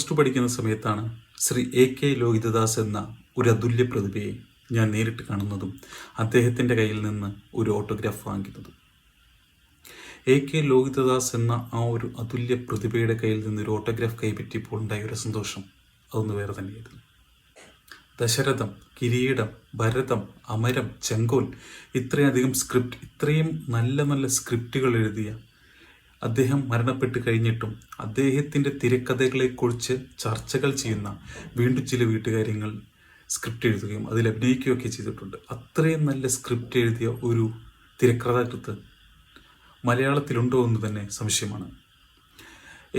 Plus 2 പഠിക്കുന്ന സമയത്താണ് Shri AK Lohithadas എന്ന ഒരു അതുല്യ പ്രതിഭയെ ഞാൻ നേരിട്ട് കാണുന്നതും അദ്ദേഹത്തിൻ്റെ കയ്യിൽ നിന്ന് ഒരു ഓട്ടോഗ്രാഫ് വാങ്ങുന്നതും. AK ലോഹിതദാസ് എന്ന ആ ഒരു അതുല്യ പ്രതിഭയുടെ കയ്യിൽ നിന്ന് ഒരു ഓട്ടോഗ്രാഫ് കൈപ്പറ്റിയപ്പോൾ ഉണ്ടായ ഒരു സന്തോഷം അതൊന്ന് വേറെ തന്നെയായിരുന്നു. ദശരഥം, കിരീടം, ഭരതം, അമരം, ചെങ്കോൽ, ഇത്രയധികം സ്ക്രിപ്റ്റ്, ഇത്രയും നല്ല നല്ല സ്ക്രിപ്റ്റുകൾ എഴുതിയ അദ്ദേഹം മരണപ്പെട്ട് കഴിഞ്ഞിട്ടും അദ്ദേഹത്തിൻ്റെ തിരക്കഥകളെക്കുറിച്ച് ചർച്ചകൾ ചെയ്യുന്ന വീണ്ടും ചില വീട്ടുകാര്യങ്ങൾ സ്ക്രിപ്റ്റ് എഴുതുകയും അതിൽ അഭിനയിക്കുകയൊക്കെ ചെയ്തിട്ടുണ്ട്. അത്രയും നല്ല സ്ക്രിപ്റ്റ് എഴുതിയ ഒരു തിരക്കഥാകൃത്ത് മലയാളത്തിലുണ്ടോ എന്ന് തന്നെ സംശയമാണ്.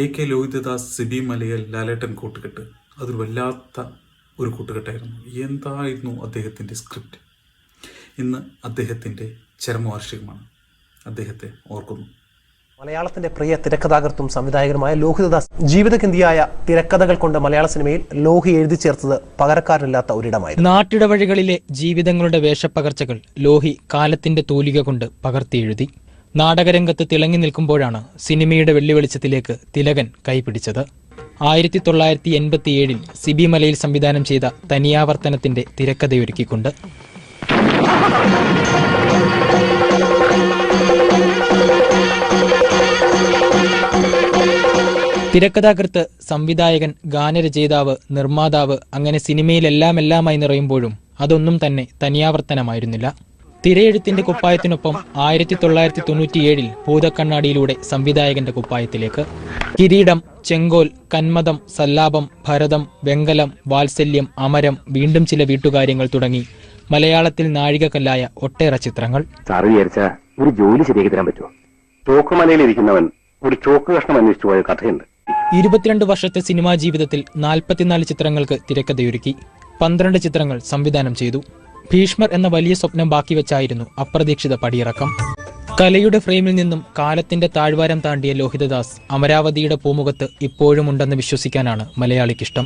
AK ലോഹിതദാസ്, സിബി മലയിൽ, ലാലേട്ടൻ കൂട്ടുകെട്ട് അതൊരു വല്ലാത്ത ഒരു കൂട്ടുകെട്ടായിരുന്നു. എന്തായിരുന്നു അദ്ദേഹത്തിൻ്റെ സ്ക്രിപ്റ്റ്. ഇന്ന് അദ്ദേഹത്തിൻ്റെ ചരമവാർഷികമാണ്. അദ്ദേഹത്തെ ഓർക്കുന്നു. മലയാളത്തിന്റെ പ്രിയ തിരക്കഥാകൃത്തും സംവിധായകനുമായ ലോഹിതദാസ് ജീവിതഗന്ധിയായ തിരക്കഥകൾ കൊണ്ട് മലയാള സിനിമയിൽ ലോഹി എഴുതി ചേർത്തത് പകരക്കാരനില്ലാത്ത ഒരിടമായിരുന്നു. നാട്ടിടവഴികളിലെ ജീവിതങ്ങളുടെ വേഷപ്പകർച്ചകൾ ലോഹി കാലത്തിന്റെ തൂലിക കൊണ്ട് പകർത്തിയെഴുതി. നാടകരംഗത്ത് തിളങ്ങി നിൽക്കുമ്പോഴാണ് സിനിമയുടെ വെള്ളിവെളിച്ചത്തിലേക്ക് തിലകൻ കൈപിടിച്ചത്. 1987 സിബി മലയിൽ സംവിധാനം ചെയ്ത തനിയാവർത്തനത്തിന്റെ തിരക്കഥയൊരുക്കിക്കൊണ്ട്. തിരക്കഥാകൃത്ത്, സംവിധായകൻ, ഗാനരചയിതാവ്, നിർമ്മാതാവ്, അങ്ങനെ സിനിമയിലെല്ലാമെല്ലാമായി നിറയുമ്പോഴും അതൊന്നും തന്നെ തനിയാവർത്തനമായിരുന്നില്ല. തിരയെഴുത്തിന്റെ കുപ്പായത്തിനൊപ്പം 1997 ഭൂതക്കണ്ണാടിയിലൂടെ സംവിധായകന്റെ കുപ്പായത്തിലേക്ക്. കിരീടം, ചെങ്കോൽ, കന്മദം, സല്ലാപം, ഭരതം, വെങ്കലം, വാത്സല്യം, അമരം, വീണ്ടും ചില വീട്ടുകാര്യങ്ങൾ തുടങ്ങി മലയാളത്തിൽ നാഴികക്കല്ലായ ഒട്ടേറെ ചിത്രങ്ങൾ. ഒരു ജോലി ശരിയാക്കി തരാൻ പറ്റുമോ? ചോക്കുമലയിലിരിക്കുന്നവൻ ഒരു ചോക്ക് കഷ്ണം അന്വേഷിച്ചു പോയ കഥയുണ്ട്. 22 വർഷത്തെ സിനിമാ ജീവിതത്തിൽ 44 ചിത്രങ്ങൾക്ക് തിരക്കഥയൊരുക്കി. 12 ചിത്രങ്ങൾ സംവിധാനം ചെയ്തു. ഭീഷ്മർ എന്ന വലിയ സ്വപ്നം ബാക്കി വെച്ചായിരുന്നു അപ്രതീക്ഷിത പടിയിറക്കം. കലയുടെ ഫ്രെയിമിൽ നിന്നും കാലത്തിന്റെ താഴ്വാരം താണ്ടിയ ലോഹിതദാസ് അമരാവതിയുടെ പൂമുഖത്ത് ഇപ്പോഴും ഉണ്ടെന്ന് വിശ്വസിക്കാനാണ് മലയാളിക്കിഷ്ടം.